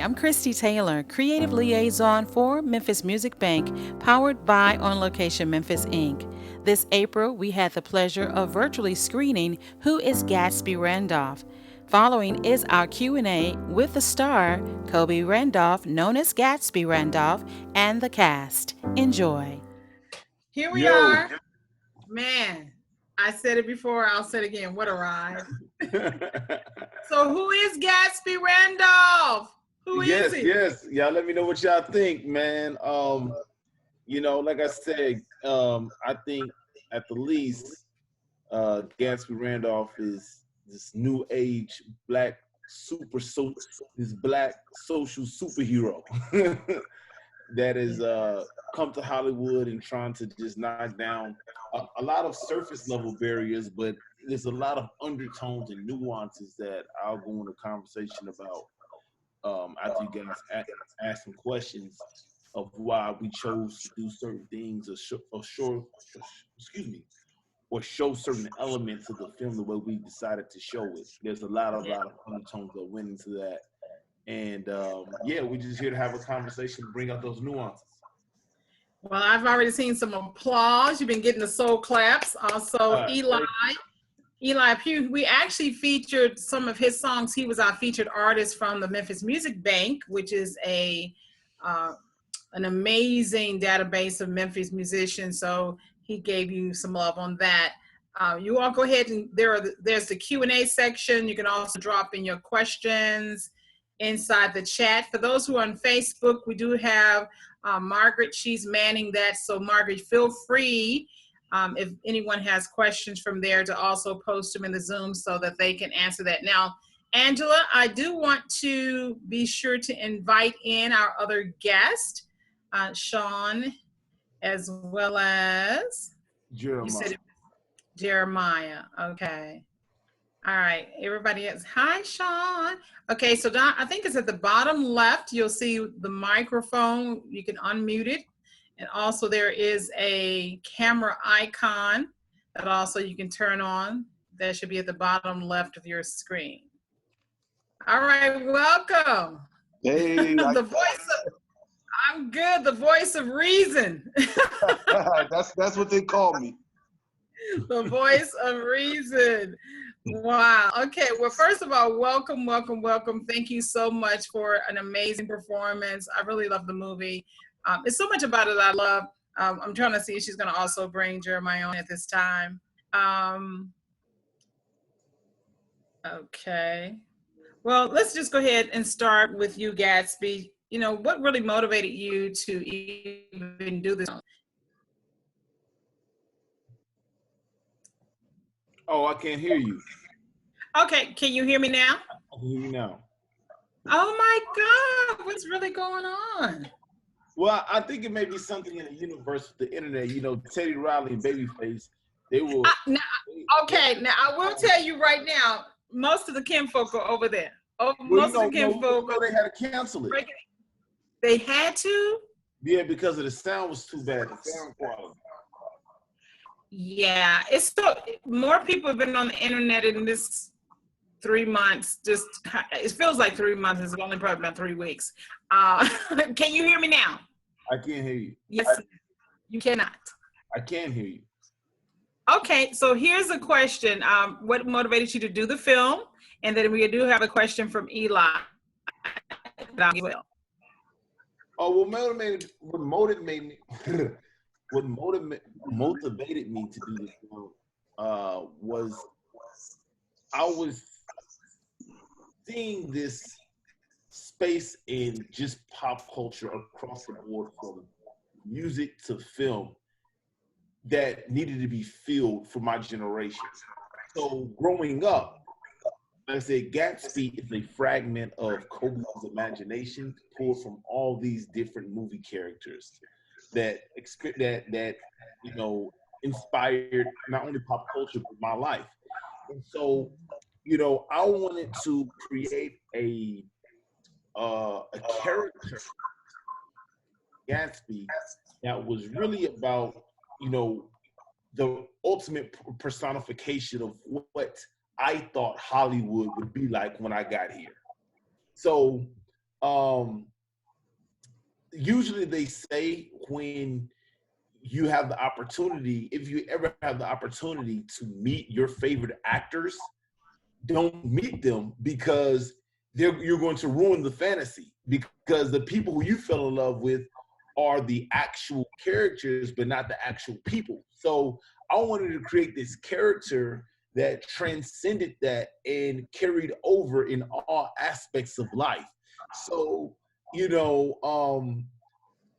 I'm Christie Taylor, Creative Liaison for Memphis Music Banq, powered by On Location Memphis, Inc. This April, we had the pleasure of virtually screening Who is Gatsby Randolph. Following is our Q&A with the star, Kobie Randolph, known as Gatsby Randolph, and the cast. Enjoy. Here we Yo. are. Man, I said it before, I'll say it again. What a ride. So who is Gatsby Randolph? Who is he? Yes. Y'all let me know what y'all think, man. Like I said, I think at the least, Gatsby Randolph is this new age black this black social superhero that has come to Hollywood and trying to just knock down a lot of surface level barriers, but there's a lot of undertones and nuances that I'll go into conversation about after you guys ask some questions of why we chose to do certain things or show certain elements of the film the way we decided to show it. There's a lot of undertones that went into that. And we're just here to have a conversation, bring out those nuances. Well, I've already seen some applause. You've been getting the soul claps. Also, Eli Pugh, we actually featured some of his songs. He was our featured artist from the Memphis Music Banq, which is an amazing database of Memphis musicians. So he gave you some love on that. You all go ahead and there's the Q&A section. You can also drop in your questions inside the chat. For those who are on Facebook, we do have Margaret. She's manning that. So Margaret, feel free if anyone has questions from there to also post them in the Zoom so that they can answer that. Now, Angela, I do want to be sure to invite in our other guest, Sean, as well as Jeremiah. You said Jeremiah. Okay. All right, everybody else. Hi, Sean. Okay, so Don, I think it's at the bottom left. You'll see the microphone. You can unmute it. And also there is a camera icon that also you can turn on. That should be at the bottom left of your screen. All right, welcome. Hey. I'm good, the voice of reason. That's what they call me. The voice of reason. Wow. Okay. Well, first of all, welcome. Thank you so much for an amazing performance. I really love the movie. There's so much about it I love. I'm trying to see if she's going to also bring Jeremiah on at this time. Okay. Well, let's just go ahead and start with you, Gatsby. You know, what really motivated you to even do this? Oh, I can't hear you. Okay, can you hear me now? I can hear you now. Oh my God, what's really going on? Well, I think it may be something in the universe with the internet. You know, Teddy Riley and Babyface, they will. Now I will tell you right now, most of the kinfolk are over there. Most of the kinfolk. They had to cancel it. They had to? Yeah, because of the sound was too bad, the sound quality. Yeah, it's so more people have been on the internet in this 3 months. Just it feels like 3 months. It's only probably about 3 weeks. Can you hear me now? I can't hear you. Yes, you cannot. I can hear you. Okay, so here's a question. What motivated you to do the film? And then we do have a question from Eli. What motivated me to do this film was I was seeing this space in just pop culture across the board, from music to film, that needed to be filled for my generation. So growing up, like I said, Gatsby is a fragment of Kobie's imagination pulled from all these different movie characters that inspired not only pop culture but my life. And so, I wanted to create a character, Gatsby, that was really about, the ultimate personification of what I thought Hollywood would be like when I got here. So um, usually they say when you have the opportunity, if you ever have the opportunity to meet your favorite actors, don't meet them because you're going to ruin the fantasy, because the people who you fell in love with are the actual characters, but not the actual people. So I wanted to create this character that transcended that and carried over in all aspects of life. So, you know,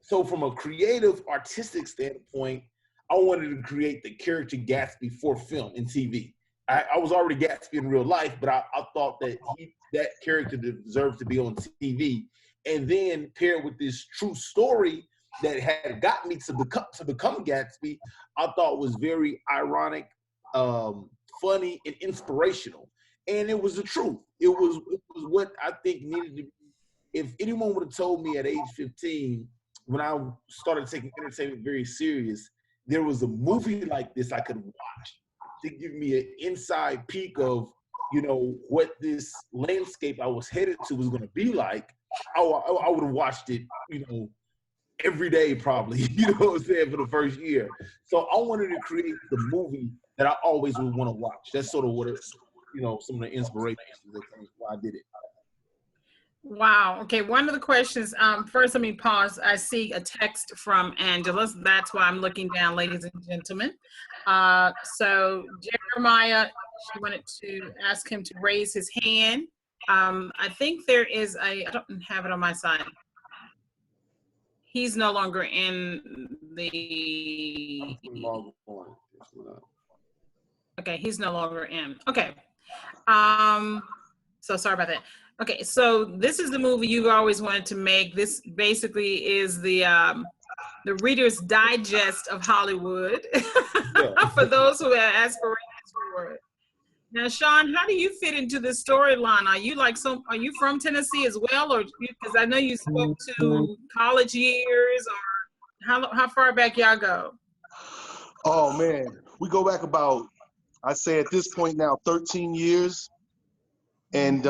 so from a creative, artistic standpoint, I wanted to create the character Gatsby for film and TV. I was already Gatsby in real life, but I thought that that character deserved to be on TV, and then paired with this true story that had got me to become Gatsby, I thought was very ironic, funny, and inspirational. And it was the truth. It was what I think needed to be. If anyone would have told me at age 15, when I started taking entertainment very serious, there was a movie like this I could watch to give me an inside peek of, you know, what this landscape I was headed to was going to be like, I would have watched it, you know, every day probably, you know what I'm saying, for the first year. So I wanted to create the movie that I always would want to watch. That's sort of what it, you know, some of the inspirations that came why I did it. Wow. Okay. One of the questions, first, let me pause. I see a text from Angela. That's why I'm looking down, ladies and gentlemen. So Jeremiah, she wanted to ask him to raise his hand. I think there is I don't have it on my side. He's no longer in the, okay, he's no longer in. Okay. So sorry about that. Okay, so this is the movie you've always wanted to make. This basically is the Reader's Digest of Hollywood for those who have aspirations for it. Now, Sean, how do you fit into this storyline? Are you from Tennessee as well, or because I know you spoke to college years, or how far back y'all go? Oh man, we go back about, I say at this point now, 13 years. And,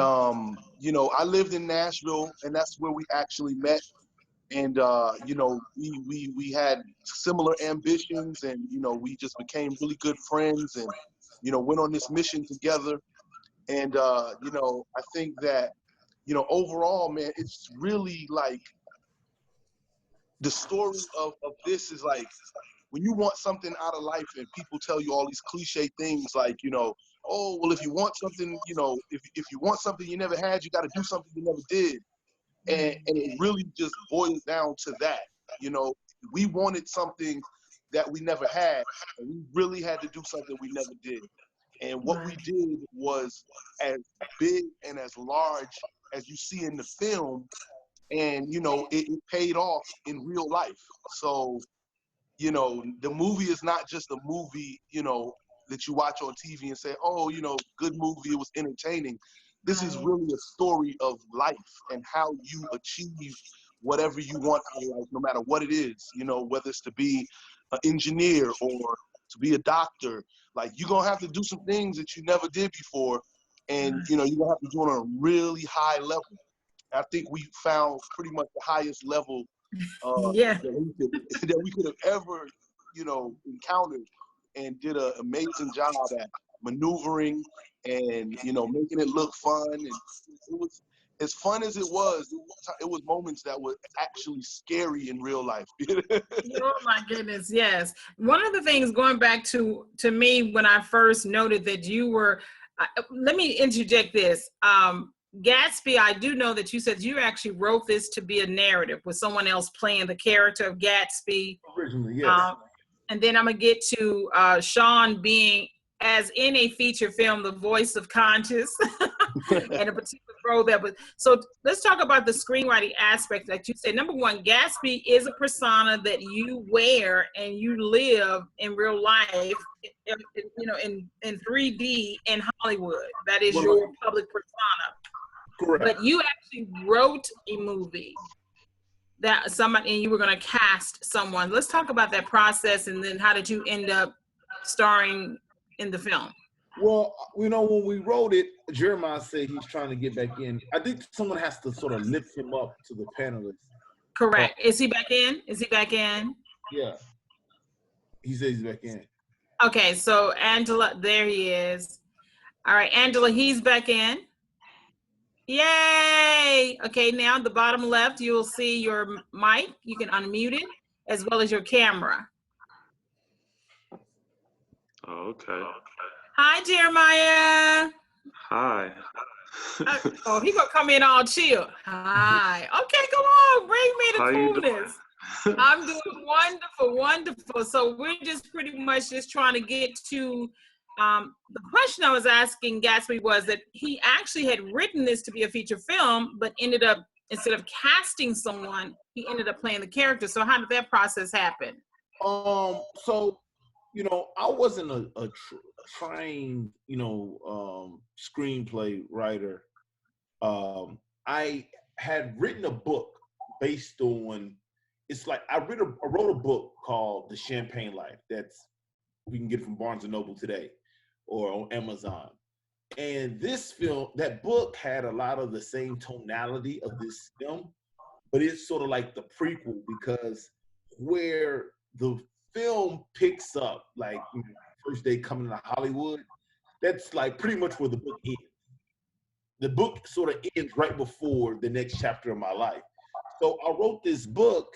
you know, I lived in Nashville, and that's where we actually met. And, you know, we had similar ambitions, and, you know, we just became really good friends and, you know, went on this mission together. And, you know, I think that, you know, overall, man, it's really like the story of this is like, when you want something out of life and people tell you all these cliche things like, you know, oh, well, if you want something, you know, if you want something you never had, you got to do something you never did. And it really just boils down to that. You know, we wanted something that we never had, and we really had to do something we never did. And what we did was as big and as large as you see in the film. And, you know, it paid off in real life. So, you know, the movie is not just a movie, you know, that you watch on TV and say, oh, you know, good movie, it was entertaining. This is really a story of life and how you achieve whatever you want out of life, no matter what it is, you know, whether it's to be an engineer or to be a doctor. Like, you're going to have to do some things that you never did before. And, you know, you're going to have to do it on a really high level. I think we found pretty much the highest level that we could have ever, you know, encountered, and did an amazing job at maneuvering and, you know, making it look fun. And it was as fun as it was moments that were actually scary in real life. Oh my goodness, yes. One of the things, going back to me when I first noted that you were, let me interject this. Gatsby, I do know that you said you actually wrote this to be a narrative with someone else playing the character of Gatsby. Originally, yes. And then I'm going to get to Sean being, as in a feature film, the voice of conscience and a particular role that was. So let's talk about the screenwriting aspect that you said. Number one, Gatsby is a persona that you wear and you live in real life, you know, in 3D in Hollywood. That is your public persona. Correct. But you actually wrote a movie that somebody, and you were going to cast someone. Let's talk about that process, and then how did you end up starring in the film? Well, you know, when we wrote it, Jeremiah said he's trying to get back in. I think someone has to sort of lift him up to the panelists. Correct. Is he back in? Is he back in? Yeah, he says he's back in. Okay, so Angela, there he is. All right, Angela, he's back in. Yay! Okay, now the bottom left, you'll see your mic. You can unmute it as well as your camera. Okay. Hi, Jeremiah. Hi. Oh, he gonna come in all chill. Hi. Okay, come on, bring me How you the doing? coolness. I'm doing wonderful, wonderful. So we're just pretty much just trying to get to the question I was asking Gatsby was that he actually had written this to be a feature film, but ended up, instead of casting someone, he ended up playing the character. So how did that process happen? So, you know, I wasn't a trained, you know, screenplay writer. I had written a book based on. It's like I wrote a book called The Champagne Life. That's we can get from Barnes and Noble today, or on Amazon. And this film, that book had a lot of the same tonality of this film, but it's sort of like the prequel because where the film picks up, like you know, first day coming to Hollywood, that's like pretty much where the book ends. The book sort of ends right before the next chapter of my life. So I wrote this book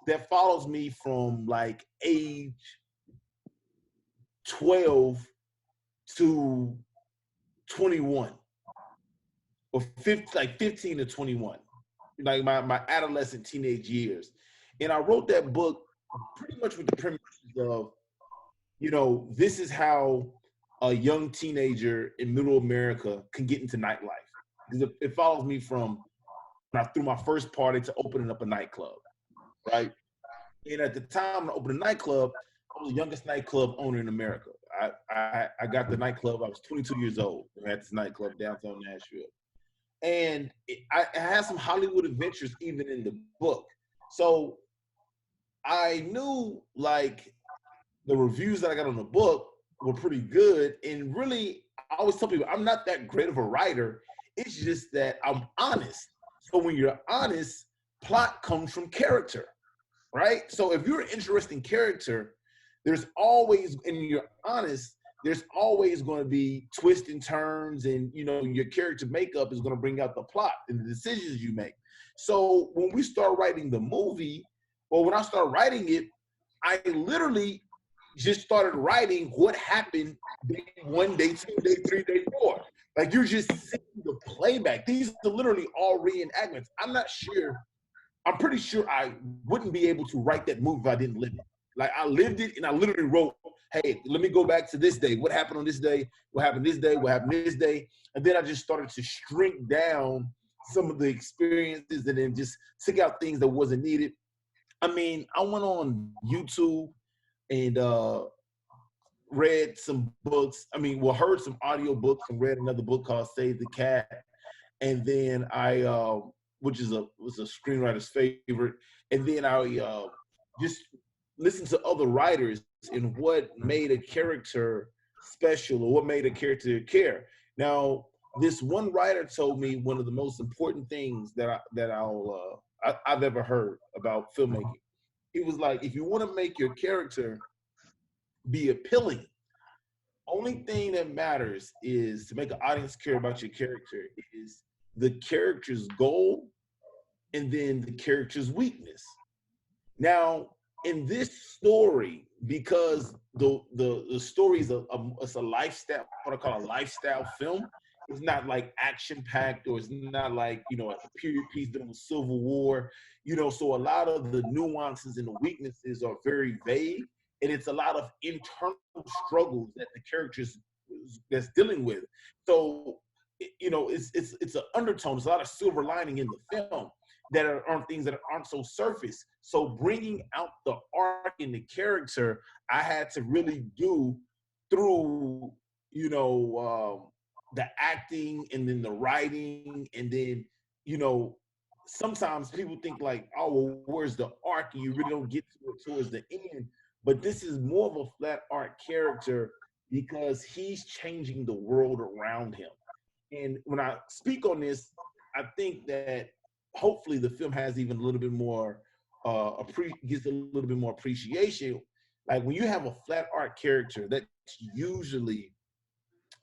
that follows me from like age 12 to 21, or 15, like 15 to 21, like my adolescent teenage years. And I wrote that book pretty much with the premise of, you know, this is how a young teenager in middle America can get into nightlife. Because it follows me from when I threw my first party to opening up a nightclub, right? And at the time I opened a nightclub, I was the youngest nightclub owner in America. I got the nightclub, I was 22 years old. I had this nightclub downtown Nashville. And I had some Hollywood adventures even in the book. So I knew like the reviews that I got on the book were pretty good. And really, I always tell people I'm not that great of a writer. It's just that I'm honest. So when you're honest, plot comes from character, right? So if you're an interesting character, there's always, and you're honest, there's always going to be twists and turns, and you know your character makeup is going to bring out the plot and the decisions you make. So when we start writing the movie, or when I start writing it, I literally just started writing what happened day 1, day 2, day 3, day 4. Like you're just seeing the playback. These are literally all reenactments. I'm pretty sure I wouldn't be able to write that movie if I didn't live it. Like I lived it and I literally wrote, hey, let me go back to this day. What happened on this day? What happened this day? What happened this day? And then I just started to shrink down some of the experiences and then just took out things that wasn't needed. I mean, I went on YouTube and read some books. I mean, well, heard some audio books and read another book called Save the Cat. And then which was a screenwriter's favorite. And then I just listened to other writers and what made a character special or what made a character care. Now, this one writer told me one of the most important things that I've ever heard about filmmaking. He was like, if you want to make your character be appealing, only thing that matters is to make an audience care about your character is the character's goal and then the character's weakness. Now, in this story, because the story is it's a lifestyle, what I call a lifestyle film. It's not like action packed, or it's not like, you know, a period piece during the Civil War, you know. So a lot of the nuances and the weaknesses are very vague, and it's a lot of internal struggles that the characters that's dealing with. So you know, it's an undertone. There's a lot of silver lining in the film that aren't things that aren't so surface. So bringing out the arc in the character, I had to really do through, you know, the acting and then the writing. And then, you know, sometimes people think like, oh, well, where's the arc? And you really don't get to it towards the end. But this is more of a flat arc character because he's changing the world around him. And when I speak on this, I think that hopefully the film has even a little bit more gets a little bit more appreciation. Like when you have a flat art character, that's usually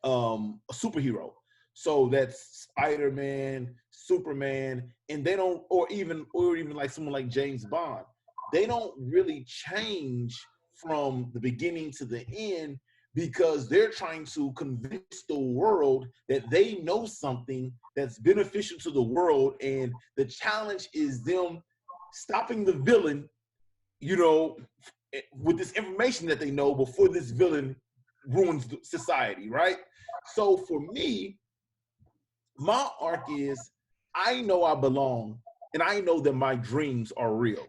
a superhero. So that's Spider-Man, Superman, and they don't, or even like someone like James Bond, they don't really change from the beginning to the end because they're trying to convince the world that they know something that's beneficial to the world, and the challenge is them stopping the villain, you know, with this information that they know before this villain ruins society, right? So for me, my arc is I know I belong and I know that my dreams are real.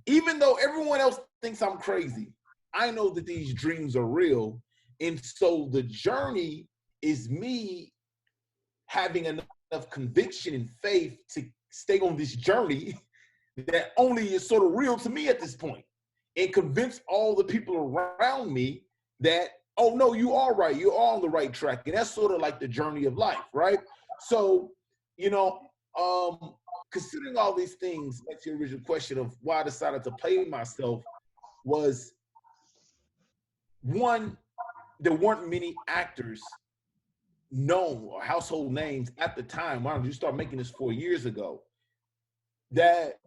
Even though everyone else thinks I'm crazy, I know that these dreams are real. And so the journey is me having enough conviction and faith to stay on this journey that only is sort of real to me at this point, and convince all the people around me that, oh no, you are right, you're on the right track. And that's sort of like the journey of life, right? So, you know, considering all these things, back to your original question of why I decided to play myself, was one, there weren't many actors known or household names at the time. Why don't you start making this 4 years ago? That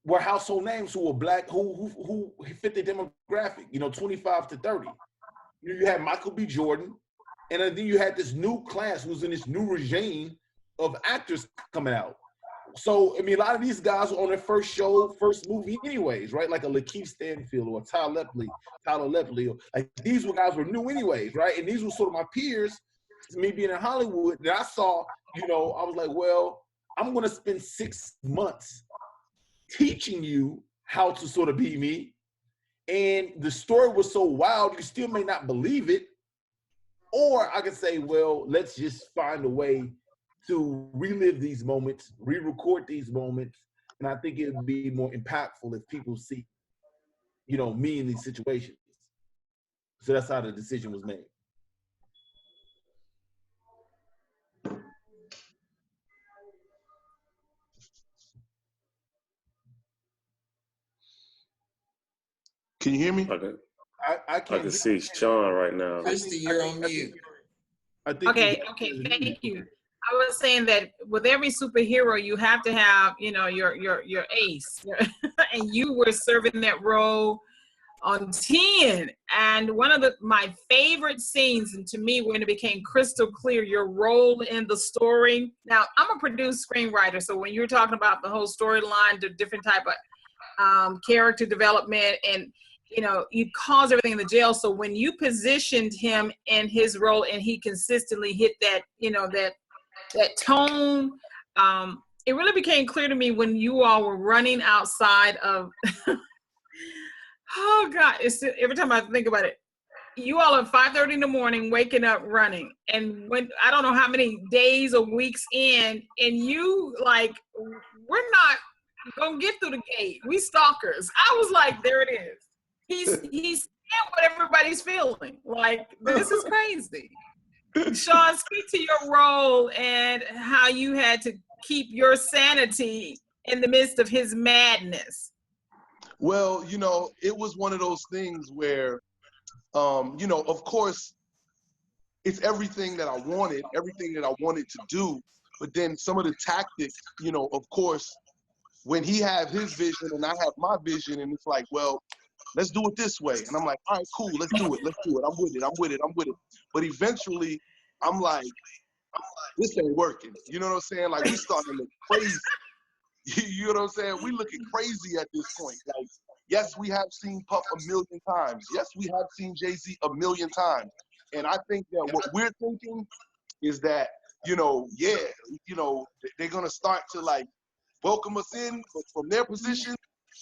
were household names who were Black, who fit the demographic, you know, 25 to 30. You had Michael B. Jordan, and then you had this new class who was in this new regime of actors coming out. So, I mean, a lot of these guys were on their first show, first movie anyways, right? Like a Lakeith Stanfield or Tyler Lepley. Like these guys were new anyways, right? And these were sort of my peers, me being in Hollywood, that I saw, you know, I was like, well, I'm going to spend 6 months teaching you how to sort of be me. And the story was so wild, you still may not believe it. Or I could say, well, let's just find a way to relive these moments, re-record these moments. And I think it would be more impactful if people see, you know, me in these situations. So that's how the decision was made. Can you hear me? I can't. I can see Sean right now. Christie, you're on mute. I think Okay, thank you. I was saying that with every superhero, you have to have, you know, your ace, and you were serving that role on 10. And one of my favorite scenes, and to me, when it became crystal clear, your role in the story. Now, I'm a produced screenwriter, so when you're talking about the whole storyline, the different type of character development, and you know, you cause everything in the jail. So when you positioned him in his role and he consistently hit that, you know, that tone, it really became clear to me when you all were running outside of, oh God, it's every time I think about it, you all at 5:30 in the morning, waking up running. And when, I don't know how many days or weeks in, and you like, we're not gonna get through the gate. We stalkers. I was like, there it is. He's seeing what everybody's feeling. Like, this is crazy. Sean, speak to your role and how you had to keep your sanity in the midst of his madness. Well, you know, it was one of those things where, you know, of course, it's everything that I wanted to do. But then some of the tactics, you know, of course, when he had his vision and I have my vision, and it's like, well, let's do it this way. And I'm like, all right, cool, let's do it. I'm with it. But eventually, I'm like, this ain't working. You know what I'm saying? Like, we starting to look crazy. You know what I'm saying? We looking crazy at this point. Like, yes, we have seen Puff a million times. Yes, we have seen Jay-Z a million times. And I think that what we're thinking is that, you know, yeah, you know, they're going to start to, like, welcome us in, but from their position,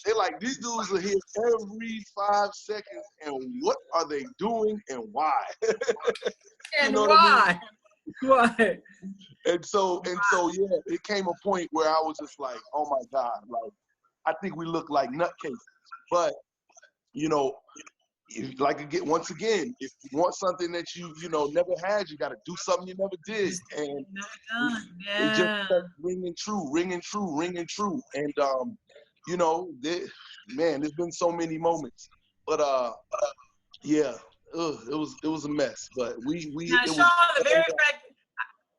they're like, these dudes are here every 5 seconds, and what are they doing and why? And you know why? What I mean? And so, yeah, it came a point where I was just like, oh my God, like, I think we look like nutcases. But, you know, like again, once again, if you want something that you know never had, you got to do something you never did, and Never it, done. it just Yeah. kept ringing true, ringing true, ringing true, and you know, man, there's been so many moments, but yeah, it was a mess, but Now, it Sean, was. the very fact,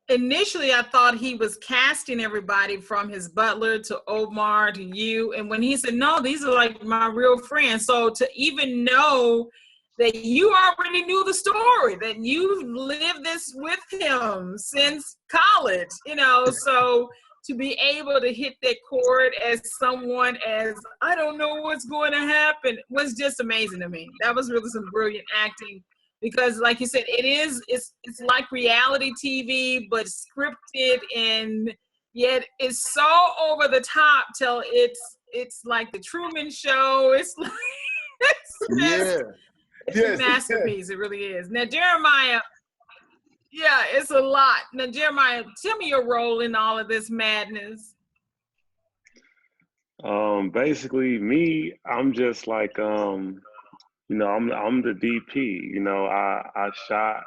initially I thought he was casting everybody from his butler to Omar to you. And when he said, no, these are like my real friends. So to even know that you already knew the story, that you've lived this with him since college, you know, so to be able to hit that chord as someone as, I don't know what's going to happen, was just amazing to me. That was really some brilliant acting. Because like you said, it's like reality TV, but scripted, and yet it's so over the top till it's like the Truman Show. It's like Yeah. it's a masterpiece. It really is. Now Jeremiah, yeah, it's a lot. Now Jeremiah, tell me your role in all of this madness. Basically me, I'm just like, you know, I'm the DP. You know, I shot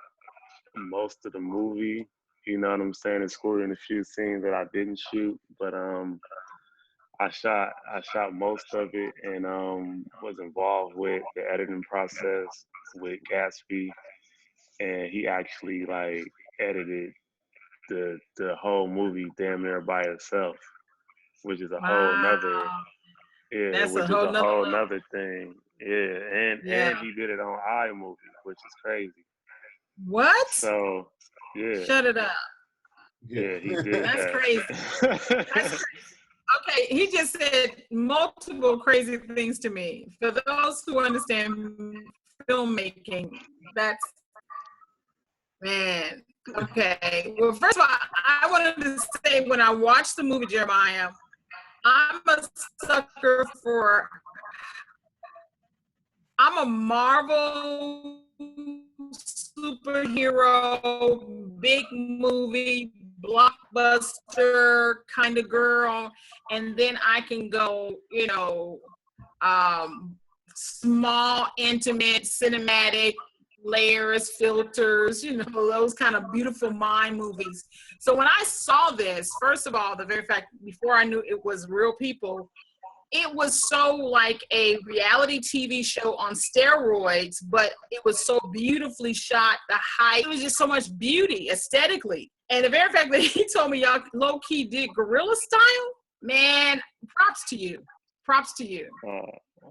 most of the movie. You know what I'm saying? Excluding a few scenes that I didn't shoot, but I shot most of it, and was involved with the editing process with Gatsby, and he actually like edited the whole movie damn near by himself, which is a whole Wow, nother, yeah, that's a which is whole a nother whole level. nother thing. Yeah, Yeah. and he did it on iMovie, which is crazy. What? So yeah, Shut it up. yeah, he did That's crazy. That's that. crazy. Okay, he just said multiple crazy things to me. For those who understand filmmaking, that's, man. Okay. Well, first of all, I wanted to say when I watched the movie Jeremiah, I'm a sucker for, I'm a Marvel superhero, big movie, blockbuster kind of girl. And then I can go, you know, small, intimate, cinematic layers, filters, you know, those kind of beautiful mind movies. So when I saw this, first of all, the very fact, before I knew it was real people, it was so like a reality TV show on steroids, but it was so beautifully shot. The height, it was just so much beauty aesthetically. And the very fact that he told me y'all low key did guerrilla style, man, props to you. Props to you.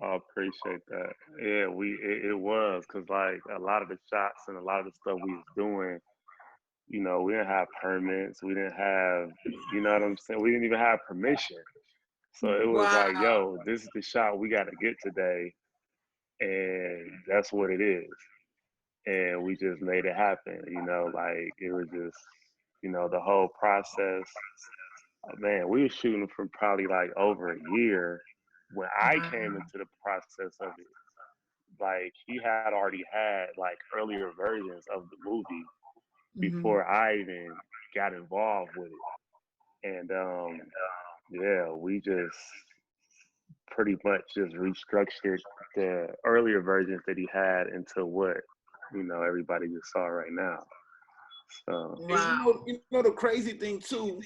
I appreciate that. Yeah, it was because like a lot of the shots and a lot of the stuff we was doing, you know, we didn't have permits, we didn't have, you know what I'm saying, we didn't even have permission. So it was Wow. like, yo, this is the shot we got to get today, and that's what it is. And we just made it happen, you know, like it was just, you know, the whole process. Man, we were shooting for probably like over a year when I came Wow. into the process of it. Like he had already had like earlier versions of the movie Mm-hmm. before I even got involved with it. And yeah, we just pretty much just restructured the earlier versions that he had into what, you know, everybody just saw right now. So And Wow. you know the crazy thing too,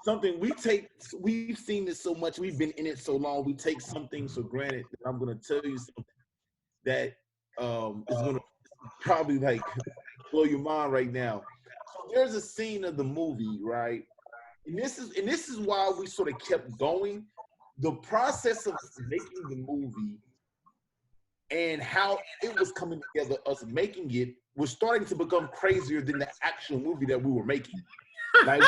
something we've seen this so much, we've been in it so long, we take some things for granted. That I'm gonna tell you something that is gonna probably like blow your mind right now. So there's a scene of the movie, right? And this is why we sort of kept going. The process of making the movie and how it was coming together, us making it, was starting to become crazier than the actual movie that we were making. Like,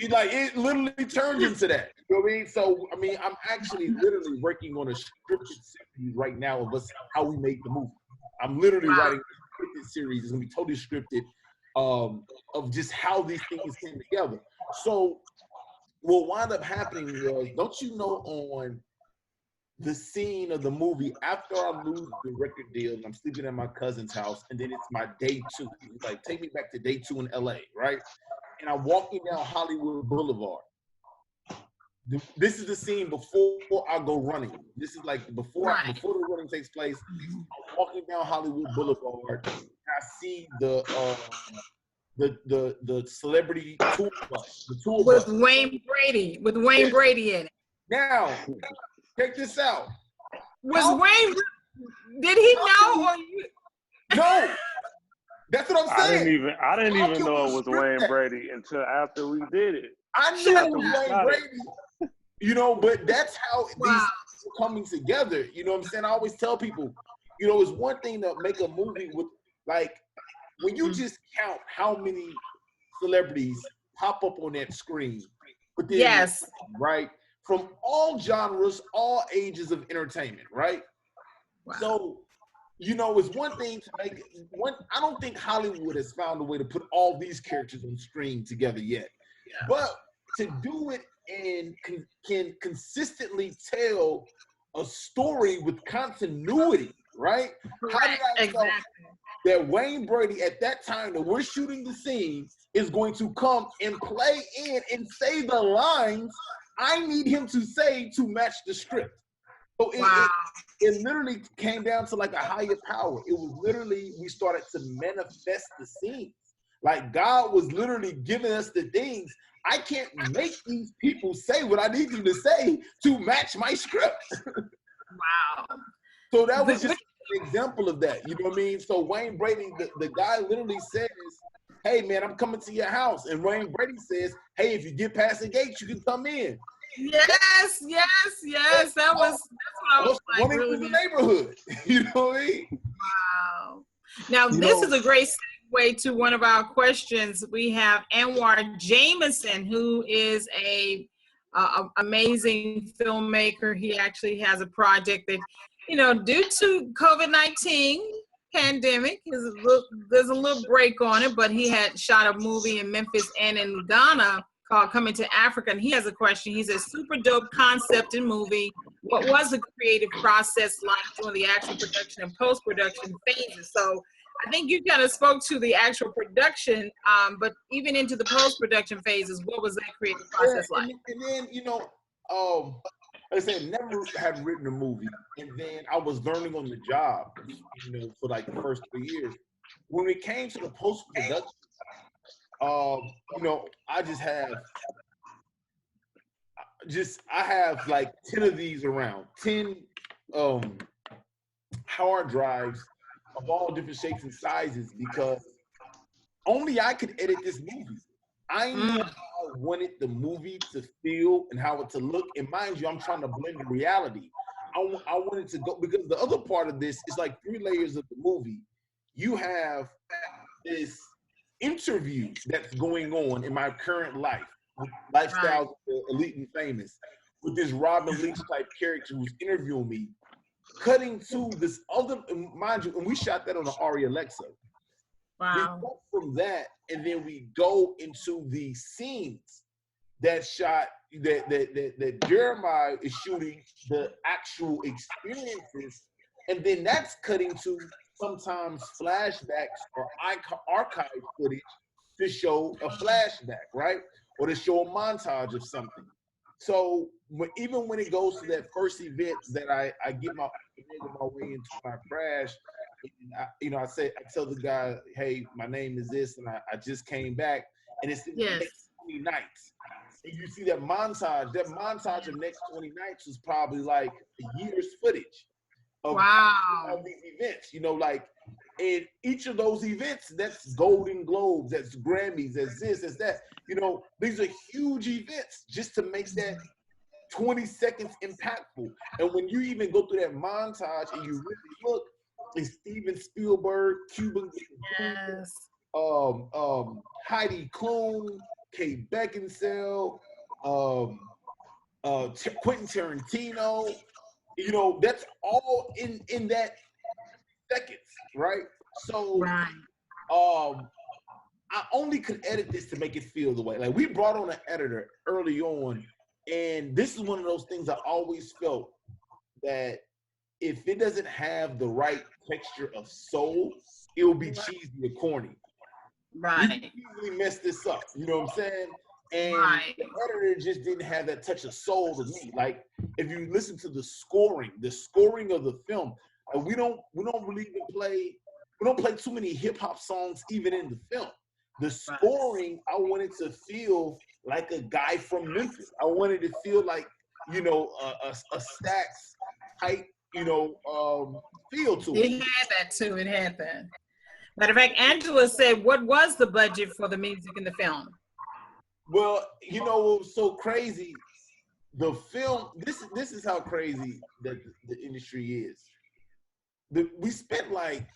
like it literally turned into that. You know what I mean? So, I mean, I'm actually literally working on a scripted series right now of us how we made the movie. I'm literally Wow. writing a scripted series. It's gonna be totally scripted, of just how these things came together. So, what wound up happening was, don't you know, on the scene of the movie after I lose the record deal and I'm sleeping at my cousin's house, and then it's my day 2. He's like, take me back to day 2 in LA, right? And I'm walking down Hollywood Boulevard. This is the scene before I go running. This is like before before the running takes place. I'm walking down Hollywood Boulevard. I see the celebrity tour bus, the tour with bus. Wayne Brady, with Wayne Brady in it. Now, check this out. Wayne? Did he know? Or you? No, that's what I'm saying. I didn't even know it was Wayne Brady until after we did it. I knew it was Wayne Brady, you know, but that's how these are coming together. You know what I'm saying? I always tell people, you know, it's one thing to make a movie with, like, when you just count how many celebrities pop up on that screen. But then, right? From all genres, all ages of entertainment, right? Wow. So, you know, it's one thing to make one. I don't think Hollywood has found a way to put all these characters on screen together yet. Yeah. But to do it and can consistently tell a story with continuity, right? How did I know that Wayne Brady at that time that we're shooting the scene is going to come and play in and say the lines I need him to say to match the script? So it literally came down to like a higher power. It was literally, we started to manifest the scenes. Like God was literally giving us the things. I can't make these people say what I need them to say to match my script. Wow. So that was just an example of that. You know what I mean? So Wayne Brady, the guy literally says, hey man, I'm coming to your house. And Wayne Brady says, hey, if you get past the gate, you can come in. Yes. That's what I was like. Running through the neighborhood. You know what I mean? Wow. Now this is a great segue to one of our questions. We have Anwar Jameson, who is a amazing filmmaker. He actually has a project that, you know, due to COVID-19 pandemic, there's a little break on it, but he had shot a movie in Memphis and in Ghana called Coming to Africa, and he has a question. He says, super dope concept and movie. What was the creative process like during the actual production and post-production phases? So I think you kind of spoke to the actual production, but even into the post-production phases, what was that creative process like? And then, you know, like I said, never had written a movie, and then I was learning on the job, you know, for like the first 3 years. When it came to the post-production, you know, I have like 10 of these around, 10 hard drives of all different shapes and sizes, because only I could edit this movie. I knew how I wanted the movie to feel and how it to look. And mind you, I'm trying to blend the reality. I wanted to go, because the other part of this is like 3 layers of the movie. You have this interview that's going on in my current life, Lifestyles of the Elite and Famous, with this Robin Leach type character who's interviewing me, cutting to this other, mind you, and we shot that on the Ari Alexa. Wow. We go from that, and then we go into the scenes that Jeremiah is shooting, the actual experiences, and then that's cutting to sometimes flashbacks or archive footage to show a flashback, right? Or to show a montage of something. So even when it goes to that first event that I get my way into my crash, and I tell the guy, hey, my name is this, and I just came back, and it's the next 20 nights. And you see that montage of next 20 nights is probably like a year's footage of these events, you know, like, and each of those events, that's Golden Globes, that's Grammys, that's this, that's that. You know, these are huge events just to make that 20 seconds impactful. And when you even go through that montage and you really look, it's Steven Spielberg, Cuban, Heidi Klum, Kate Beckinsale, Quentin Tarantino. You know, that's all in that seconds, right? So I only could edit this to make it feel the way. Like, we brought on an editor early on, and this is one of those things I always felt that if it doesn't have the right texture of soul, it will be cheesy or corny. Right. You can easily mess this up. You know what I'm saying? And Right. the editor just didn't have that touch of soul to me. Like if you listen to the scoring of the film, we don't really even play. We don't play too many hip hop songs even in the film. The scoring, I wanted to feel like a guy from Memphis. I wanted to feel like, you know, a Stax type, you know, feel to it. It had that too. It had that. Matter of fact, Angela said, what was the budget for the music in the film? Well, you know what was so crazy? The film. This is how crazy that the industry is. We spent like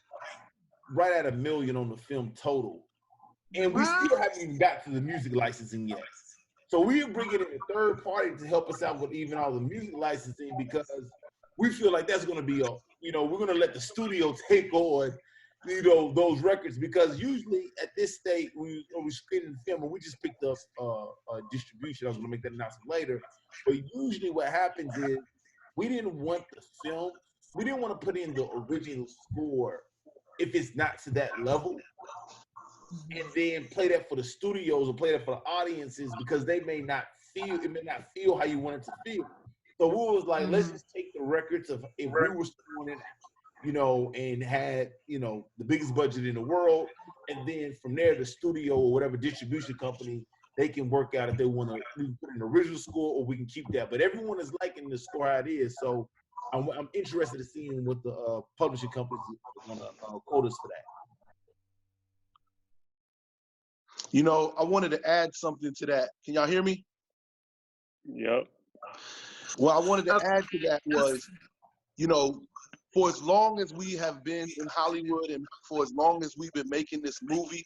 right at $1 million on the film total, and we still haven't even got to the music licensing yet. So we are bringing in a third party to help us out with even all the music licensing because we feel like that's going to be we're going to let the studio take on, you know, those records because usually at this state we screening the film and we just picked up distribution. I was going to make that announcement later, but usually what happens is we didn't want the film. We didn't want to put in the original score if it's not to that level, and then play that for the studios or play that for the audiences because it may not feel how you want it to feel. So we was like, let's just take the records of if we were doing it, you know, and had, you know, the biggest budget in the world, and then from there the studio or whatever distribution company, they can work out if they want to put an original score or we can keep that. But everyone is liking the score how it is, so I'm interested in seeing what the publishing companies want to quote us for that. You know, I wanted to add something to that. Can y'all hear me? Yep. What I wanted to add to that was, you know, for as long as we have been in Hollywood and for as long as we've been making this movie,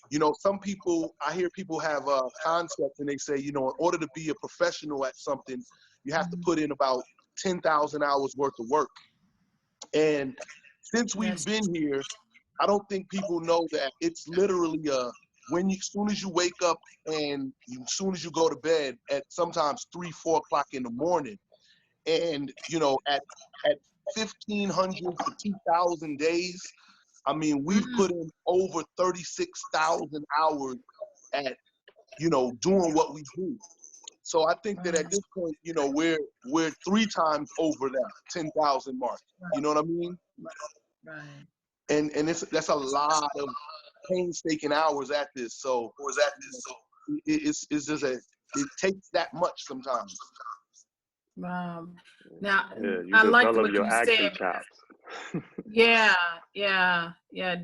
you know, some people, I hear people have a concept and they say, you know, in order to be a professional at something, you have to put in about 10,000 hours worth of work. And since we've been here, I don't think people know that it's literally as soon as you wake up and as soon as you go to bed at sometimes 3-4 o'clock in the morning, and you know at 1,500 to 2,000 days, I mean we've put in over 36,000 hours at, you know, doing what we do. So I think that at this point, you know, we're 3 times over that 10,000 mark. You know what I mean? Right. And that's a lot of painstaking hours at this. So it's just it takes that much sometimes. Now, Yeah, you I like develop what your you acting said. chops. Yeah,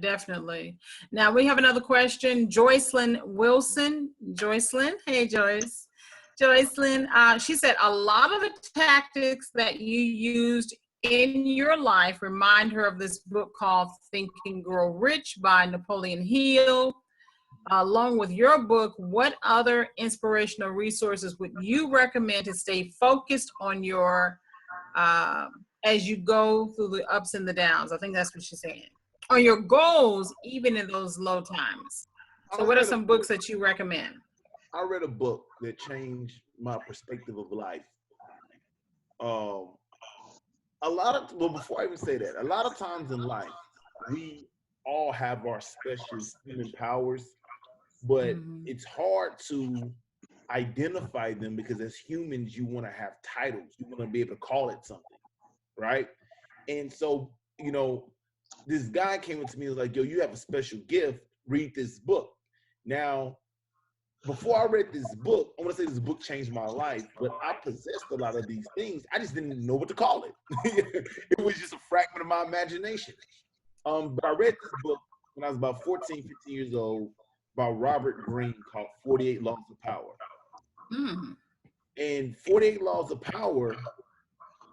definitely. Now we have another question. Joycelyn Wilson. Joycelyn, hey Joyce. Joycelyn, she said a lot of the tactics that you used in your life remind her of this book called Think and Grow Rich by Napoleon Hill. Along with your book, what other inspirational resources would you recommend to stay focused on your as you go through the ups and the downs? I think that's what she's saying. On your goals, even in those low times. So what are some books that you recommend? I read a book that changed my perspective of life. Before I even say that, a lot of times in life, we all have our special human powers, but it's hard to identify them because as humans, you want to have titles. You want to be able to call it something, right? And so, you know, this guy came up to me and was like, yo, you have a special gift. Read this book. Now, before I read this book, I want to say this book changed my life, but I possessed a lot of these things. I just didn't know what to call it. It was just a fragment of my imagination. But I read this book when I was about 14, 15 years old by Robert Greene called 48 Laws of Power. And 48 Laws of Power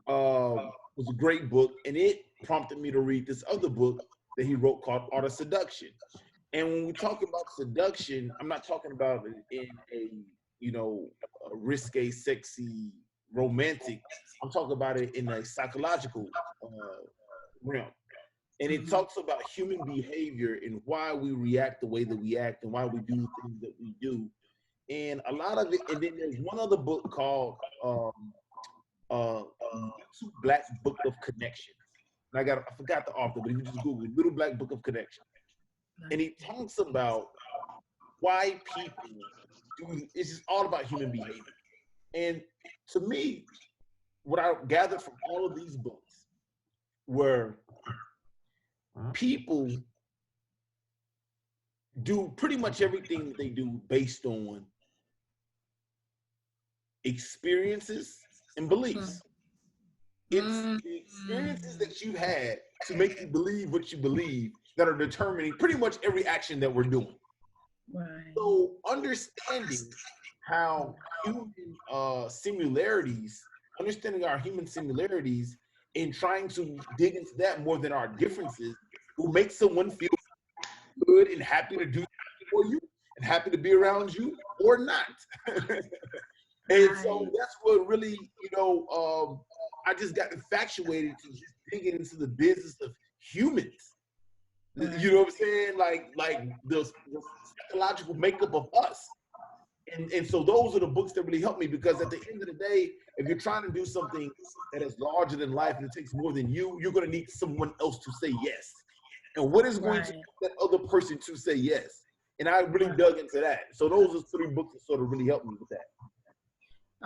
was a great book, and it prompted me to read this other book that he wrote called Art of Seduction. And when we talk about seduction, I'm not talking about it in a risque, sexy, romantic. I'm talking about it in a psychological realm. And it talks about human behavior and why we react the way that we act and why we do the things that we do. And a lot of it, and then there's one other book called Little Black Book of Connection. And I forgot the author, but if you just Google Little Black Book of Connection. And he talks about why people it's just all about human behavior. And to me, what I gathered from all of these books were people do pretty much everything that they do based on experiences and beliefs. It's the experiences that you had to make you believe what you believe that are determining pretty much every action that we're doing. Right. So understanding how understanding our human similarities and trying to dig into that more than our differences will make someone feel good and happy to do for you and happy to be around you or not. And so that's what really, I just got infatuated to just digging into the business of humans. Right. You know what I'm saying? Like the psychological makeup of us. And so those are the books that really help me, because at the end of the day, if you're trying to do something that is larger than life and it takes more than you, you're going to need someone else to say yes. And what is going to get that other person to say yes? And I really dug into that. So those are 3 books that sort of really helped me with that.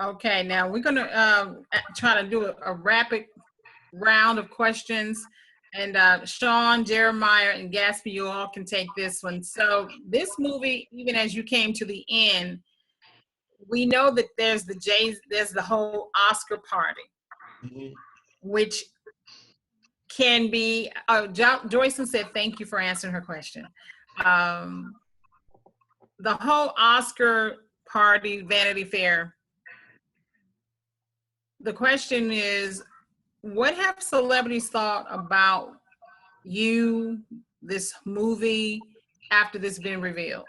Okay, now we're going to try to do a rapid round of questions. And Sean, Jeremiah, and Gatsby, you all can take this one. So this movie, even as you came to the end, we know that there's the whole Oscar party, which can be, Joyson said, thank you for answering her question. The whole Oscar party, Vanity Fair, the question is, what have celebrities thought about you, this movie, after this been revealed?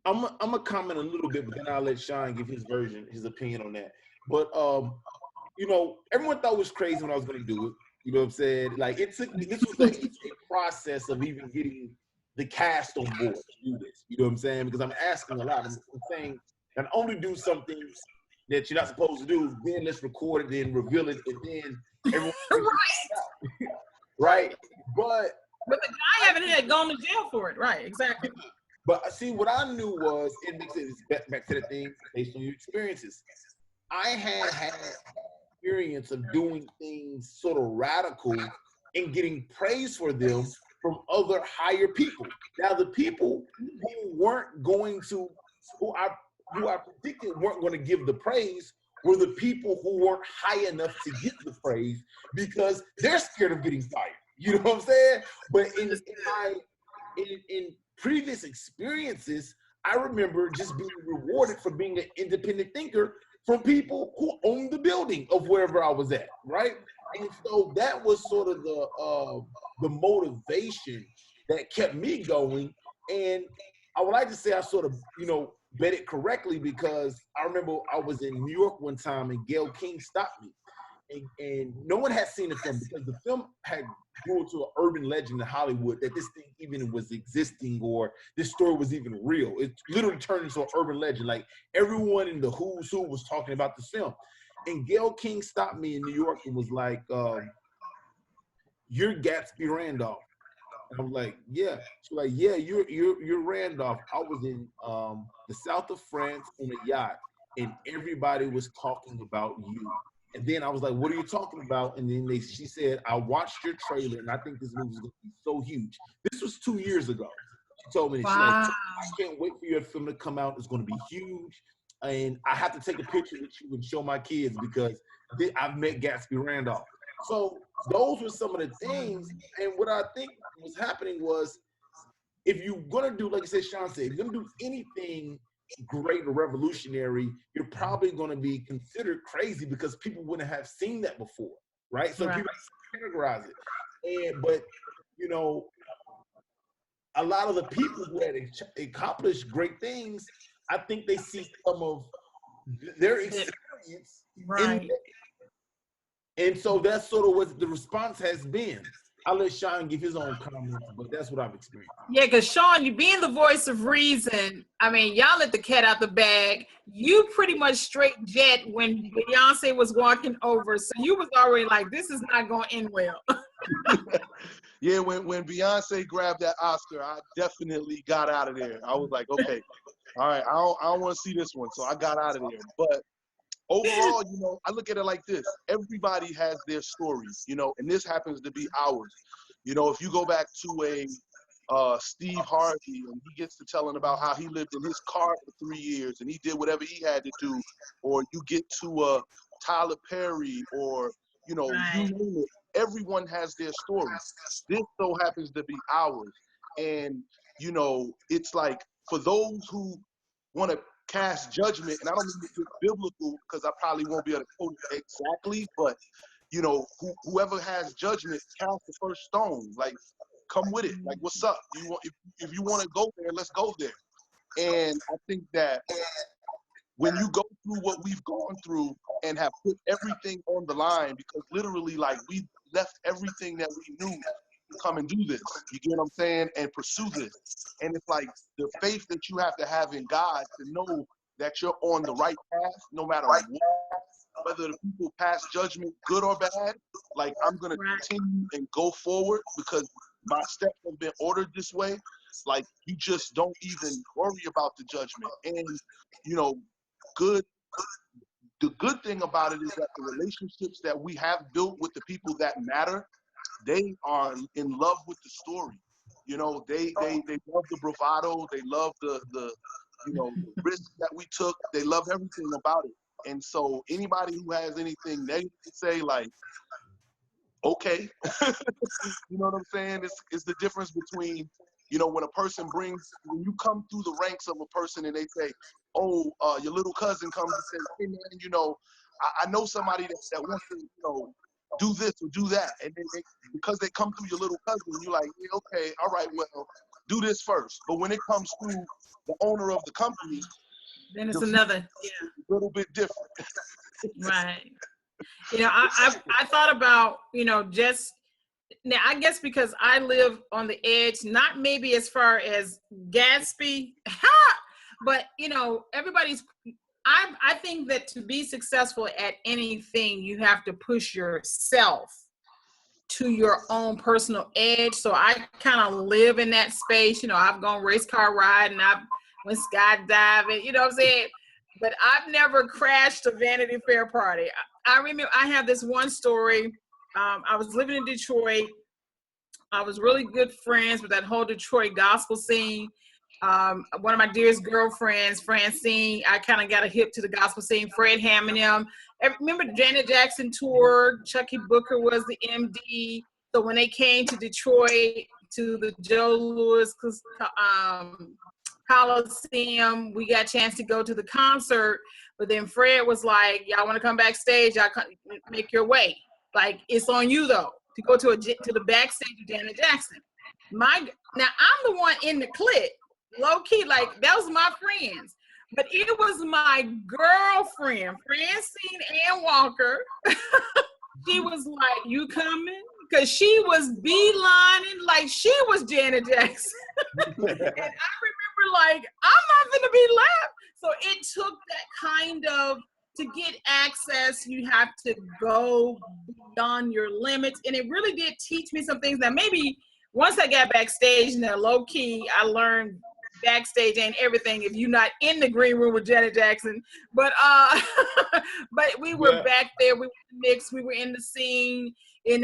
I'm gonna comment a little bit, but then I'll let Sean give his opinion on that. But everyone thought it was crazy when I was gonna do it. You know what I'm saying? Like, it took me, this was like a process of even getting the cast on board to do this. You know what I'm saying? Because I'm asking a lot. I'm saying, not only do something that you're not supposed to do, then let's record it, then reveal it, and then everyone right? But the guy haven't had gone to jail for it, right? Exactly. But see, what I knew was, it makes it back to the thing based on your experiences. I had experience of doing things sort of radical and getting praise for them from other higher people. Now, the people who weren't going to, who I predicted weren't going to give the praise, were the people who weren't high enough to get the praise because they're scared of getting fired. You know what I'm saying? But in previous experiences, I remember just being rewarded for being an independent thinker from people who owned the building of wherever I was at, right? And so that was sort of the motivation that kept me going. And I would like to say I sort of, bet it correctly, because I remember I was in New York one time and Gayle King stopped me. And no one had seen the film, because the film had grew into an urban legend in Hollywood that this thing even was existing, or this story was even real. It literally turned into an urban legend. Like, everyone in the who's who was talking about this film. And Gayle King stopped me in New York and was like, "You're Gatsby Randolph." And I'm like, "Yeah." She's like, "Yeah, you're Randolph. I was in the south of France on a yacht, and everybody was talking about you." And then I was like, "What are you talking about?" And then she said, "I watched your trailer, and I think this movie is going to be so huge." This was 2 years ago. She told me that. She's like, "I can't wait for your film to come out. It's going to be huge. And I have to take a picture with you and show my kids, because I've met Gatsby Randolph." So those were some of the things. And what I think was happening was, if you're going to do, like you said, Sean said, if you're going to do anything great or revolutionary, you're probably going to be considered crazy, because people wouldn't have seen that before, right? So people categorize it. But a lot of the people who had accomplished great things, I think they see some of their experience, right? And so that's sort of what the response has been. I'll let Sean give his own comments, but that's what I've experienced. Yeah, because Sean, you being the voice of reason, I mean, y'all let the cat out the bag. You pretty much straight jet when Beyonce was walking over. So you was already like, this is not going to end well. Yeah, when Beyonce grabbed that Oscar, I definitely got out of there. I was like, okay, All right, I don't want to see this one, so I got out of there. But overall, I look at it like this. Everybody has their story, and this happens to be ours. If you go back to a Steve Harvey and he gets to telling about how he lived in his car for 3 years and he did whatever he had to do, or you get to Tyler Perry, or, you Right. name it, everyone has their story. This so happens to be ours. And, it's like for those who want to cast judgment, and I don't mean to get biblical because I probably won't be able to quote it exactly, but whoever has judgment, cast the first stone. Like, come with it. Like, what's up? If you want to go there, let's go there. And I think that when you go through what we've gone through and have put everything on the line, because literally, like, we left everything that we knew to come and do this. You get what I'm saying? And pursue this. And it's like the faith that you have to have in God to know that you're on the right path, no matter what. Whether the people pass judgment, good or bad, like, I'm going to continue and go forward because my steps have been ordered this way. Like, you just don't even worry about the judgment. And, the good thing about it is that the relationships that we have built with the people that matter, they are in love with the story. They love the bravado. They love the risk that we took. They love everything about it. And so anybody who has anything negative to say, like, okay, you know what I'm saying? It's the difference between, when you come through the ranks of a person and they say, oh, your little cousin comes and says, hey man, I know somebody that wants to, do this or do that. And then because they come through your little cousin, you're like, yeah, okay, all right, well, do this first. But when it comes through the owner of the company, Then it's another, yeah. A little bit different. Right. I thought about, just now, I guess because I live on the edge, not maybe as far as Gatsby, but, I think that to be successful at anything, you have to push yourself to your own personal edge. So I kind of live in that space. I've gone race car riding, I've went skydiving, you know what I'm saying? But I've never crashed a Vanity Fair party. I remember I have this one story. I was living in Detroit. I was really good friends with that whole Detroit gospel scene. One of my dearest girlfriends, Francine, I kind of got a hip to the gospel scene. Fred Hammond, remember the Janet Jackson tour? Chucky Booker was the MD. So when they came to Detroit to the Joe Louis Coliseum, we got a chance to go to the concert. But then Fred was like, y'all want to come backstage? Y'all make your way. Like, it's on you though to go to the backstage of Janet Jackson. Now I'm the one in the clique. Low key, like, that was my friends. But it was my girlfriend, Francine Ann Walker. She was like, you coming? Because she was beelining like she was Janet Jackson. And I remember, like, I'm not going to be left. So it took that kind of, to get access, you have to go beyond your limits. And it really did teach me some things that maybe once I got backstage, low key, I learned backstage ain't everything if you're not in the green room with Janet Jackson. But but we were back there, we were mixed, we were in the scene, it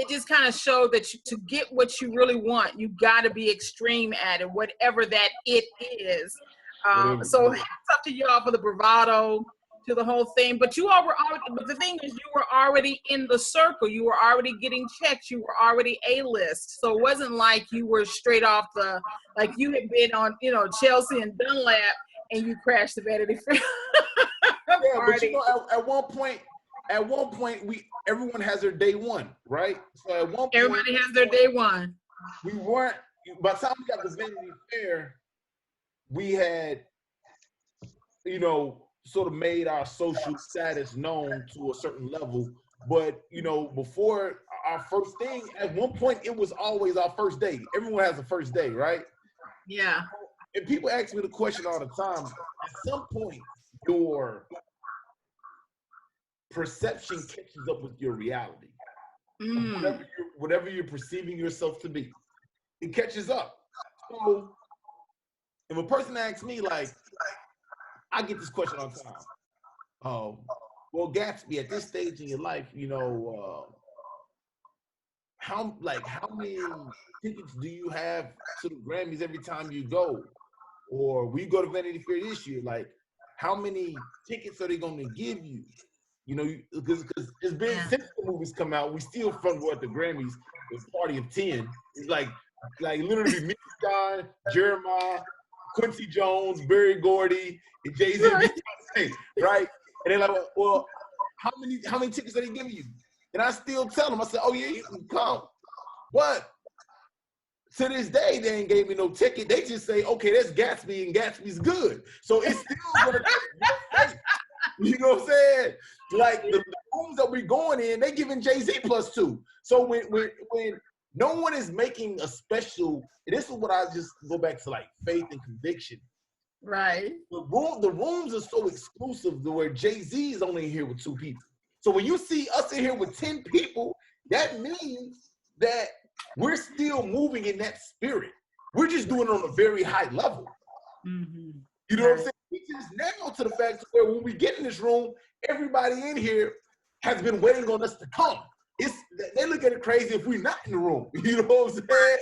just kind of showed that to get what you really want, you got to be extreme at it, whatever that it is. So hats up to y'all for the bravado, to the whole thing. But you all were already, but the thing is, you were already in the circle. You were already getting checks. You were already A-list. So it wasn't like you were straight off like you had been on, Chelsea and Dunlap and you crashed the Vanity Fair. Yeah, but at one point, everyone has their day one, right? So at one point, everybody has their day one. We weren't, by the time we got the Vanity Fair, we had, sort of made our social status known to a certain level. But, before our first thing, at one point, it was always our first day. Everyone has a first day, right? Yeah. And people ask me the question all the time, at some point, your perception catches up with your reality. Whatever you're perceiving yourself to be, it catches up. So if a person asks me, like, I get this question all the time. Well, Gatsby, at this stage in your life, you know, how many tickets do you have to the Grammys every time you go? Or we go to Vanity Fair this year, like, how many tickets are they going to give you? You know, because it's been since the movies come out, we still front row at the Grammys, the party of 10. It's like literally me, John, Jeremiah, Quincy Jones, Berry Gordy, and Jay-Z, right? And they're like, well, how many tickets are they giving you? And I still tell them, I said, oh yeah, you can come. But to this day, they ain't gave me no ticket. They just say, okay, that's Gatsby, and Gatsby's good. So it's still gonna take. You know what I'm saying? Like the rooms that we're going in, they giving Jay-Z +2. So when no one is making a special, this is what I just go back to, like, faith and conviction. Right. The rooms are so exclusive to where Jay-Z is only here with 2 people. So when you see us in here with 10 people, that means that we're still moving in that spirit. We're just doing it on a very high level. Mm-hmm. You know what I'm saying? We just now to the fact where when we get in this room, everybody in here has been waiting on us to come. They look at it crazy if we're not in the room. You know what I'm saying?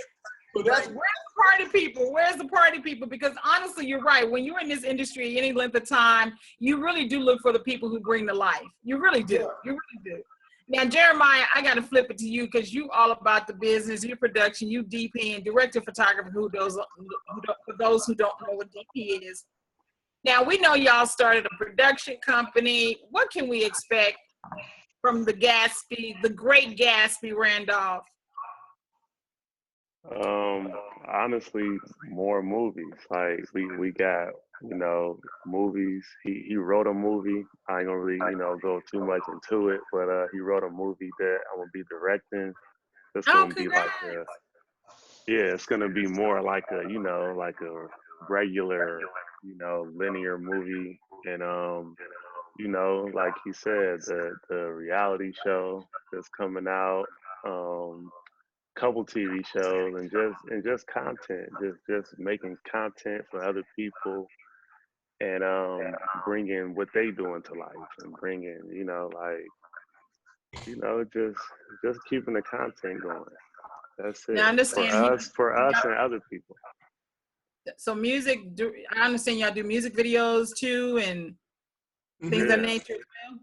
So that's where's the party people? Where's the party people? Because honestly, you're right. When you're in this industry any length of time, you really do look for the people who bring the life. You really do. You really do. Now, Jeremiah, I got to flip it to you because you all about the business, your production, you DP and director of photography. For those who don't know what DP is. Now, we know y'all started a production company. What can we expect from the great Gatsby Randolph? Honestly, more movies. Like we got, movies. He wrote a movie. I ain't gonna really, go too much into it, but he wrote a movie that I'm gonna be directing. It's gonna be like it's gonna be more like a, like a regular, linear movie. And like he said, the reality show that's coming out, couple TV shows, and just content, just making content for other people, and bringing what they do into life, and bringing, just keeping the content going. That's it. Now, I understand for us and other people. So music, I understand y'all do music videos too and things of that nature too?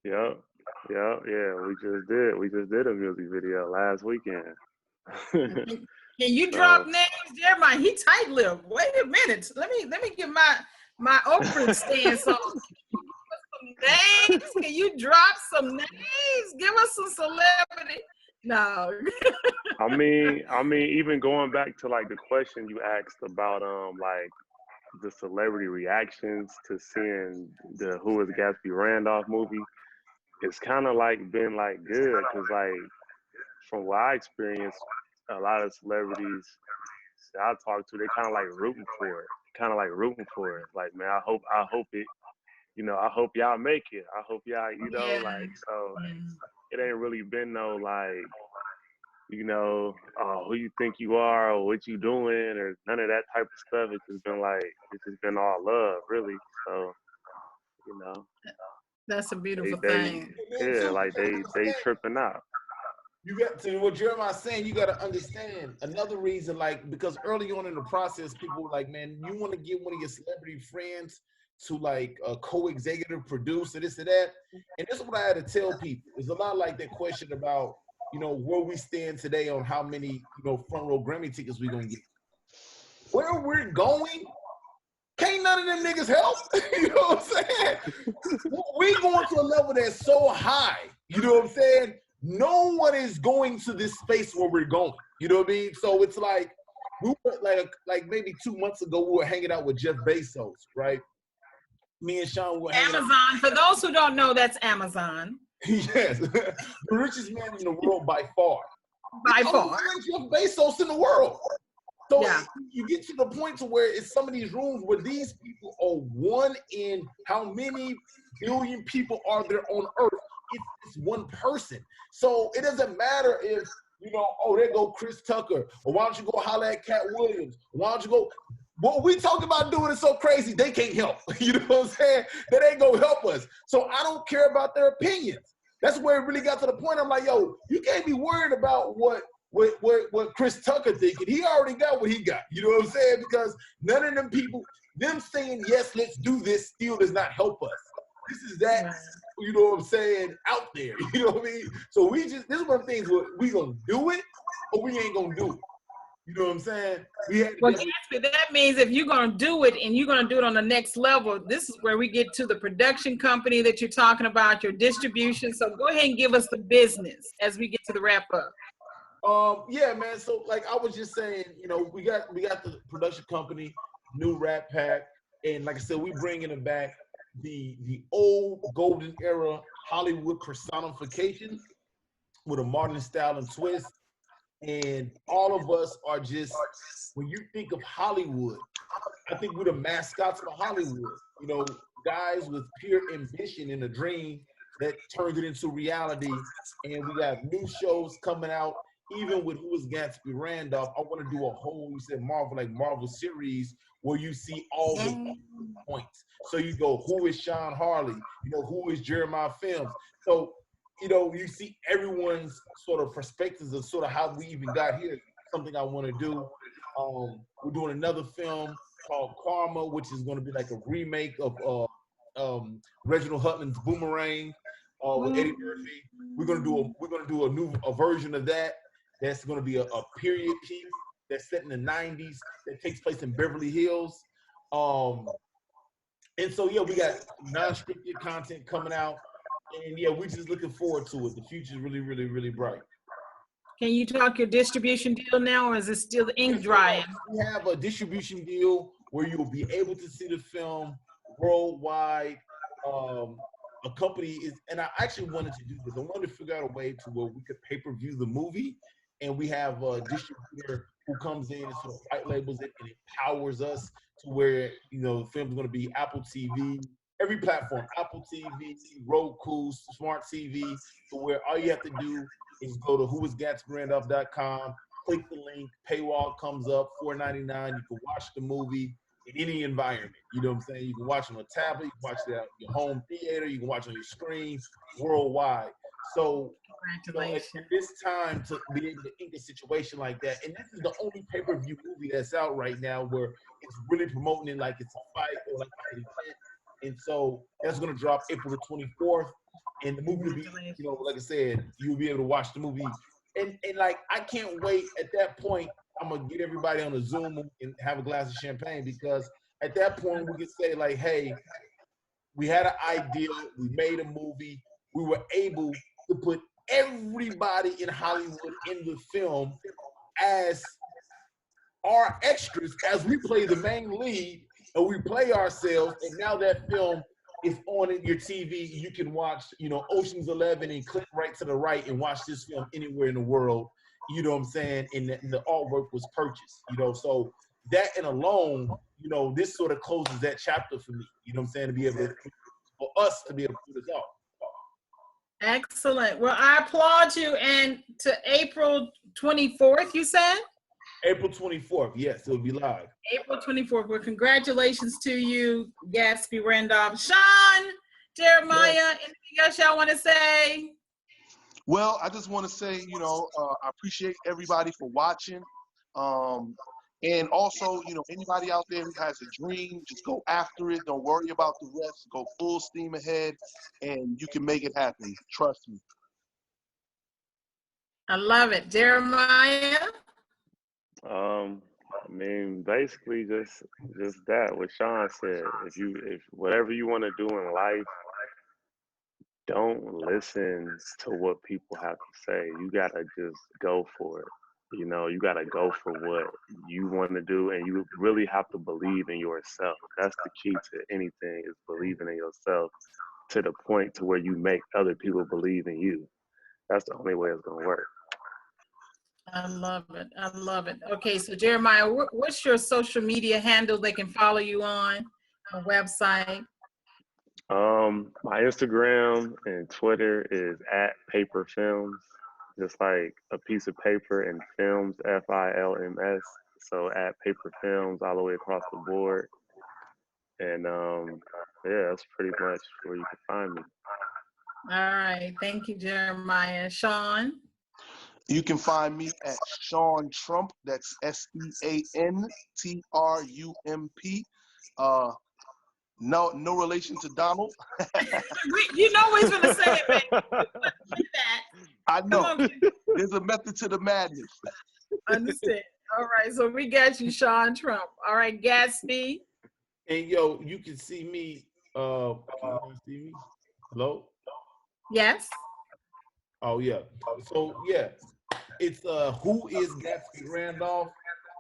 Yeah. We just did a music video last weekend. Can you drop names, Jeremiah? He tight-lipped. Wait a minute. Let me get my Oprah stance on. Some names. Can you drop some names? Give us some celebrity. No. I mean, even going back to like the question you asked about like the celebrity reactions to seeing the Who Is Gatsby Randolph movie, it's kind of like been like good, because like from what I experienced, a lot of celebrities that I talk to, they kind of like rooting for it. Like, man, I hope it, I hope y'all make it. I hope y'all, like, so it ain't really been no like, who you think you are or what you doing or none of that type of stuff. It's just been all love, really. So, That's a beautiful thing. Yeah, like they tripping out. You got to what Jeremiah's saying. You got to understand another reason, like, because early on in the process, people were like, "Man, you want to get one of your celebrity friends to like a co-executive producer, this or that." And this is what I had to tell people. There's a lot like that question about, where we stand today on how many, front row Grammy tickets we gonna get. Where we're going, can't none of them niggas help. You know what I'm saying? We going to a level that's so high. You know what I'm saying? No one is going to this space where we're going. You know what I mean? So it's like, we were like maybe 2 months ago, we were hanging out with Jeff Bezos, right? Me and Sean were hanging Amazon. out. For those who don't know, that's Amazon. Yes, the richest man in the world by far. By far. Jeff Bezos in the world. So you get to the point to where it's some of these rooms where these people are one in how many billion people are there on Earth. It's one person. So it doesn't matter if, there go Chris Tucker, or why don't you go holler at Cat Williams? Why don't you go? what we talk about doing is so crazy, they can't help. You know what I'm saying? That ain't gonna help us. So I don't care about their opinions. That's where it really got to the point. I'm like, yo, you can't be worried about what Chris Tucker thinking. He already got what he got. You know what I'm saying? Because none of them people, them saying, yes, let's do this still does not help us. This is that, you know what I'm saying, out there. You know what I mean? So this is one of the things where we gonna do it or we ain't gonna do it. You know what I'm saying? Well, Gatsby, that means if you're going to do it and you're going to do it on the next level, this is where we get to the production company that you're talking about, your distribution. So go ahead and give us the business as we get to the wrap up. Yeah, man. So like I was just saying, you know, we got the production company, new Rat Pack, and like I said, we bringing it back the old golden era Hollywood personification with a modern style and twist. And all of us are just, when you think of Hollywood, I think we're the mascots of Hollywood. You know, guys with pure ambition and a dream that turns it into reality. And we got new shows coming out, even with Who Is Gatsby Randolph. I want to do a whole, you said Marvel series where you see all the points. So you go, who is Sean Harley? You know, who is Jeremiah Films? So, you know, you see everyone's sort of perspectives of sort of how we even got here. Something I want to do. We're doing another film called Karma, which is going to be like a remake of Reginald Hutland's Boomerang with Eddie Murphy. We're gonna do a new version of that. That's going to be a period piece that's set in the '90s that takes place in Beverly Hills. And so yeah, we got non-scripted content coming out. And yeah, we're just looking forward to it. The future is really, really, really bright. Can you talk your distribution deal now, or is it still the ink drying? We have a distribution deal where you'll be able to see the film worldwide. A company is, and I actually wanted to do this. I wanted to figure out a way to where we could pay-per-view the movie, and we have a distributor who comes in and sort of white labels it and empowers us to where, you know, the film's going to be Apple TV. Every platform, Apple TV, Roku, Smart TV, to where all you have to do is go to whoisgatsbyrandolph.com, click the link, paywall comes up, $4.99. You can watch the movie in any environment. You know what I'm saying? You can watch it on a tablet, you can watch it at your home theater, you can watch it on your screen, worldwide. So, at this time to be able to ink a situation like that, and this is the only pay-per-view movie that's out right now where it's really promoting it like it's a fight or like an event. And so that's going to drop April the 24th. And the movie will be, you know, like I said, you'll be able to watch the movie. And like, I can't wait. At that point, I'm going to get everybody on a Zoom and have a glass of champagne, because at that point, we can say, like, hey, we had an idea. We made a movie. We were able to put everybody in Hollywood in the film as our extras as we play the main lead. And we play ourselves, and now that film is on your TV. You can watch, you know, Ocean's 11 and click right to the right and watch this film anywhere in the world. You know what I'm saying? And the artwork was purchased, you know. So that and alone, you know, this sort of closes that chapter for me. You know what I'm saying? To be able to, for us to be able to do this off. Excellent. Well, I applaud you. And to April 24th, you said? April 24th, yes, it'll be live. April 24th. Well, congratulations to you, Gatsby Randolph. Sean, Jeremiah, anything else y'all want to say? Well, I just want to say, you know, I appreciate everybody for watching. And also, you know, anybody out there who has a dream, just go after it. Don't worry about the rest. Go full steam ahead, and you can make it happen. Trust me. I love it. Jeremiah? I mean, basically just that, what Sean said. If whatever you want to do in life, don't listen to what people have to say. You gotta just go for it. You know, you gotta go for what you want to do, and you really have to believe in yourself. That's the key to anything, is believing in yourself to the point to where you make other people believe in you. That's the only way it's gonna work. I love it. I love it. Okay, so Jeremiah, what's your social media handle they can follow you on, a website? My Instagram and Twitter is @paperfilms, just like a piece of paper, and films, FILMS. So at Paper Films all the way across the board. And yeah, that's pretty much where you can find me. All right. Thank you, Jeremiah. Sean? You can find me at Sean Trump. That's SeanTrump. No relation to Donald. You know he's going to say it, man. That. I know. Come on, There's a method to the madness. understand. All right. So we got you, Sean Trump. All right, Gatsby. And yo, you can see me. Can you see me? Hello? Yes. Oh yeah. So yeah, it's Who Is Gatsby Randolph?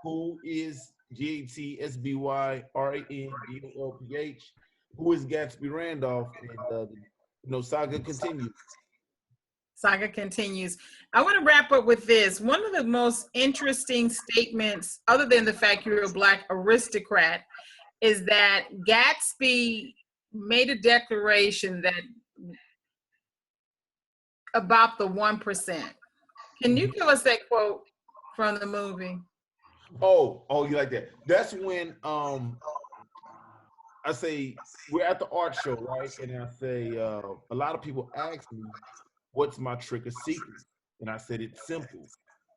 Who is GATSBYRANDOLPH? Who is Gatsby Randolph? And saga continues. Saga continues. I want to wrap up with this. One of the most interesting statements, other than the fact you're a Black aristocrat, is that Gatsby made a declaration that about the 1%. Can you give us that quote from the movie? Oh, you like that? That's when I say we're at the art show, right? And I say a lot of people ask me, "What's my trick or secret?" And I said it's simple.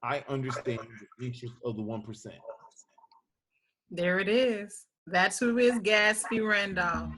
I understand the interest of the 1%. There it is. That's who is Gatsby Randolph.